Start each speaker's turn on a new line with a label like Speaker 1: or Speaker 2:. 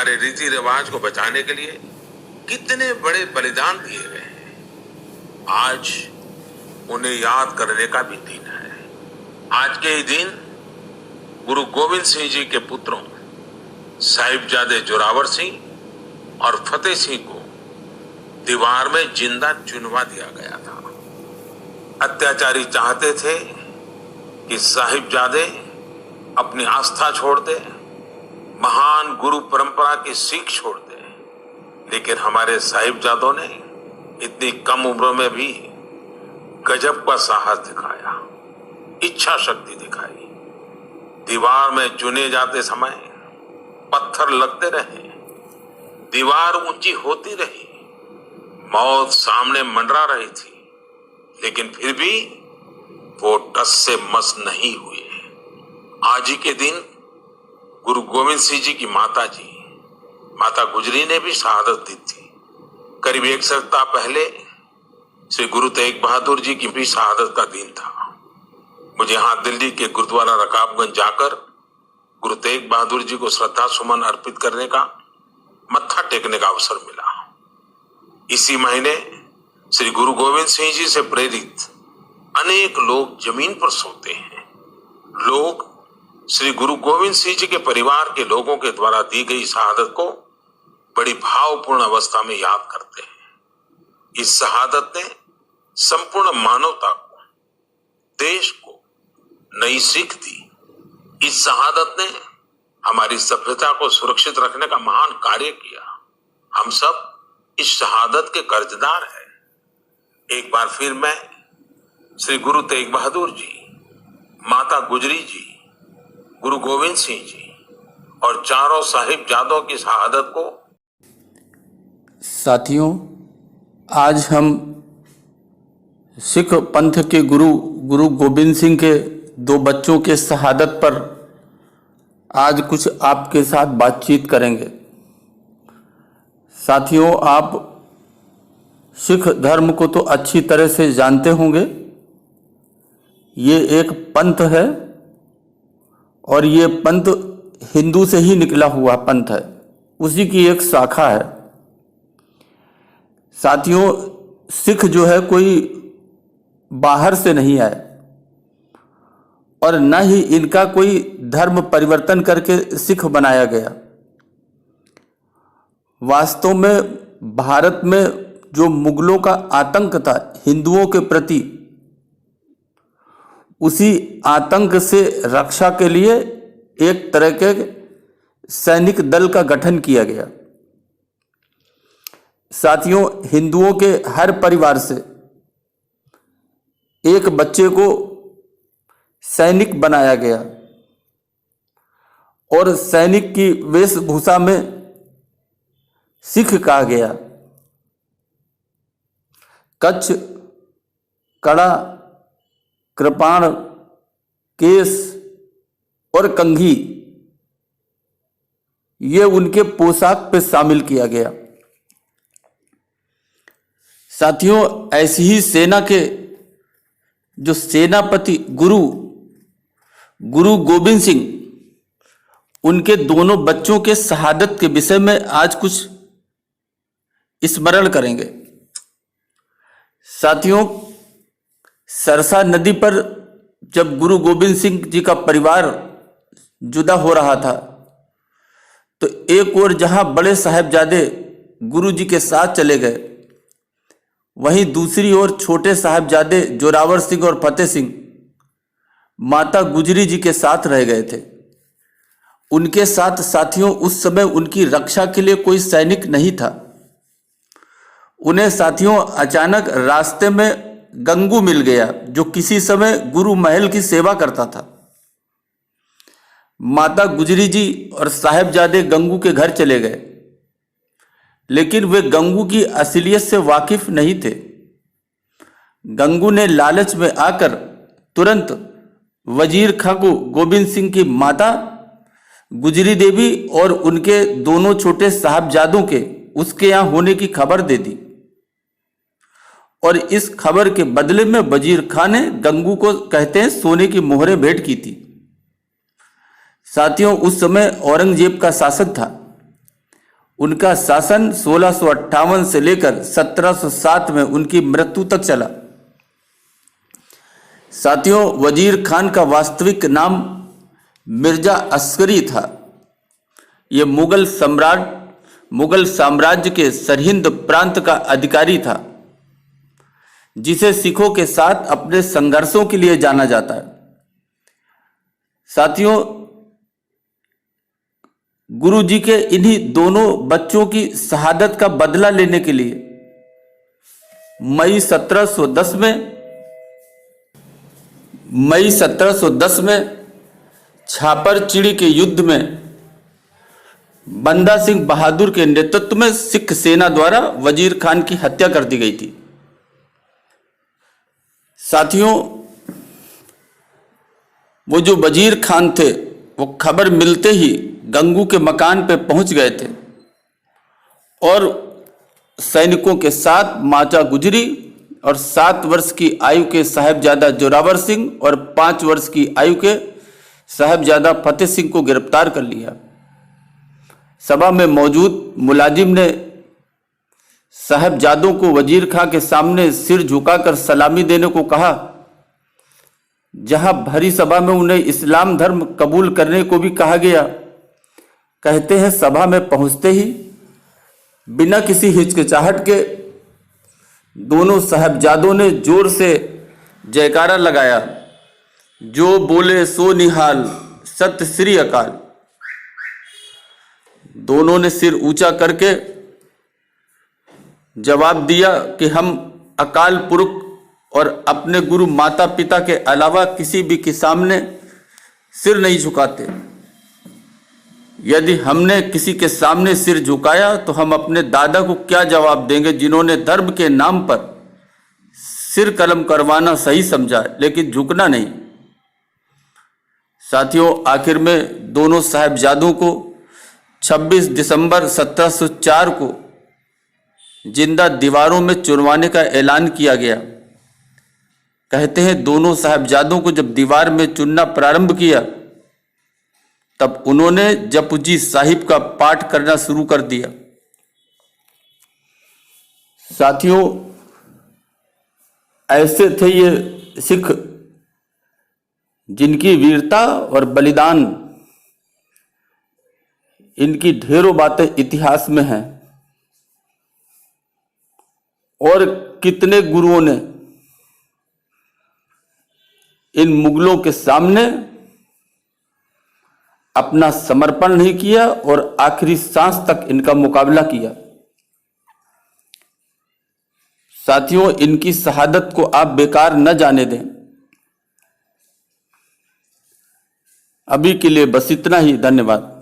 Speaker 1: हमारे रीति रिवाज को बचाने के लिए कितने बड़े बलिदान दिए गए हैं। आज उन्हें याद करने का भी दिन है। आज के ही दिन गुरु गोविंद सिंह जी के पुत्रों साहिबजादे जोरावर सिंह और फतेह सिंह को दीवार में जिंदा चुनवा दिया गया था। अत्याचारी चाहते थे कि साहिबजादे अपनी आस्था छोड़ दे, महान गुरु परंपरा की सीख छोड़ दे, लेकिन हमारे साहिबजादों ने इतनी कम उम्र में भी गजब का साहस दिखाया, इच्छा शक्ति दिखाई। दीवार में चुने जाते समय पत्थर लगते रहे, दीवार ऊंची होती रही, मौत सामने मंडरा रही थी, लेकिन फिर भी वो टस से मस नहीं हुए। आज ही के दिन गुरु गोविंद सिंह जी की माता गुजरी ने भी शहादत दी थी। करीब एक सप्ताह पहले श्री गुरु तेग बहादुर जी की भी शहादत का दिन था। मुझे यहाँ दिल्ली के गुरुद्वारा रकाबगंज जाकर गुरु तेग बहादुर जी को श्रद्धा सुमन अर्पित करने का, मत्था टेकने का अवसर मिला। इसी महीने श्री गुरु गोविंद सिंह जी से प्रेरित अनेक लोग जमीन पर सोते हैं। लोग श्री गुरु गोविंद सिंह जी के परिवार के लोगों के द्वारा दी गई शहादत को बड़ी भावपूर्ण अवस्था में याद करते हैं। इस शहादत ने संपूर्ण मानवता को, देश को नई सीख दी। इस शहादत ने हमारी सभ्यता को सुरक्षित रखने का महान कार्य किया। हम सब इस शहादत के कर्जदार हैं। एक बार फिर मैं श्री गुरु तेग बहादुर जी, माता गुजरी जी, गुरु गोविंद सिंह जी और चारों साहिबजादों की शहादत को।
Speaker 2: साथियों, आज हम सिख पंथ के गुरु गोविंद सिंह के दो बच्चों के शहादत पर आज कुछ आपके साथ बातचीत करेंगे। साथियों, आप सिख धर्म को तो अच्छी तरह से जानते होंगे। ये एक पंथ है और ये पंथ हिंदू से ही निकला हुआ पंथ है, उसी की एक शाखा है। साथियों, सिख जो है कोई बाहर से नहीं आए और न ही इनका कोई धर्म परिवर्तन करके सिख बनाया गया। वास्तव में भारत में जो मुगलों का आतंक था हिंदुओं के प्रति, उसी आतंक से रक्षा के लिए एक तरह के सैनिक दल का गठन किया गया। साथियों, हिंदुओं के हर परिवार से एक बच्चे को सैनिक बनाया गया और सैनिक की वेशभूषा में सिख कहा गया। कच्छ, कड़ा, कृपाण, केस और कंघी, ये उनके पोशाक पे शामिल किया गया। साथियों, ऐसी ही सेना के जो सेनापति गुरु गोविंद सिंह, उनके दोनों बच्चों के शहादत के विषय में आज कुछ स्मरण करेंगे। साथियों, सरसा नदी पर जब गुरु गोविंद सिंह जी का परिवार जुदा हो रहा था, तो एक ओर जहां बड़े साहिबजादे गुरु जी के साथ चले गए, वहीं दूसरी ओर छोटे साहिबजादे जोरावर सिंह और फतेह सिंह माता गुजरी जी के साथ रह गए थे। उनके साथ साथियों उस समय उनकी रक्षा के लिए कोई सैनिक नहीं था। उन्हें साथियों अचानक रास्ते में गंगू मिल गया, जो किसी समय गुरु महल की सेवा करता था। माता गुजरी जी और साहिबजादे गंगू के घर चले गए, लेकिन वे गंगू की असलियत से वाकिफ नहीं थे। गंगू ने लालच में आकर तुरंत वजीर खां को गोविंद सिंह की माता गुजरी देवी और उनके दोनों छोटे साहबजादों के उसके यहाँ होने की खबर दे दी, और इस खबर के बदले में वजीर खां ने गंगू को कहते हैं सोने की मोहरें भेंट की थी। साथियों, उस समय औरंगजेब का शासन था, उनका शासन 1658 से लेकर 1707 में उनकी मृत्यु तक चला। साथियों, वजीर खान का वास्तविक नाम मिर्जा अस्करी था। यह मुगल साम्राज्य के सरहिंद प्रांत का अधिकारी था, जिसे सिखों के साथ अपने संघर्षों के लिए जाना जाता है। साथियों, गुरु जी के इन्हीं दोनों बच्चों की शहादत का बदला लेने के लिए मई 1710 में छापर चिड़ी के युद्ध में बंदा सिंह बहादुर के नेतृत्व में सिख सेना द्वारा वजीर खान की हत्या कर दी गई थी। साथियों, वो जो वजीर खान थे वो खबर मिलते ही गंगू के मकान पे पहुंच गए थे और सैनिकों के साथ माचा गुजरी और 7 वर्ष की आयु के साहिबजादा जोरावर सिंह और 5 वर्ष की आयु के साहिबजादा फतेह सिंह को गिरफ्तार कर लिया। सभा में मौजूद मुलाजिम ने साहिबजादों को वजीर खां के सामने सिर झुकाकर सलामी देने को कहा। जहां भरी सभा में उन्हें इस्लाम धर्म कबूल करने को भी कहा गया। कहते हैं, सभा में पहुंचते ही बिना किसी हिचकिचाहट के दोनों साहिबजादों ने जोर से जयकारा लगाया। जो बोले सो निहाल, सत श्री अकाल। दोनों ने सिर ऊंचा करके जवाब दिया कि हम अकाल पुरख और अपने गुरु माता पिता के अलावा किसी भी के सामने सिर नहीं झुकाते। यदि हमने किसी के सामने सिर झुकाया तो हम अपने दादा को क्या जवाब देंगे, जिन्होंने धर्म के नाम पर सिर कलम करवाना सही समझा लेकिन झुकना नहीं। साथियों, आखिर में दोनों साहिबजादों को 26 दिसंबर 1704 को जिंदा दीवारों में चुनवाने का ऐलान किया गया। कहते हैं, दोनों साहिबजादों को जब दीवार में चुनना प्रारंभ किया तब उन्होंने जपजी साहिब का पाठ करना शुरू कर दिया। साथियों, ऐसे थे ये सिख जिनकी वीरता और बलिदान, इनकी ढेरों बातें इतिहास में हैं। और कितने गुरुओं ने इन मुगलों के सामने अपना समर्पण नहीं किया और आखिरी सांस तक इनका मुकाबला किया। साथियों, इनकी शहादत को आप बेकार न जाने दें। अभी के लिए बस इतना ही। धन्यवाद।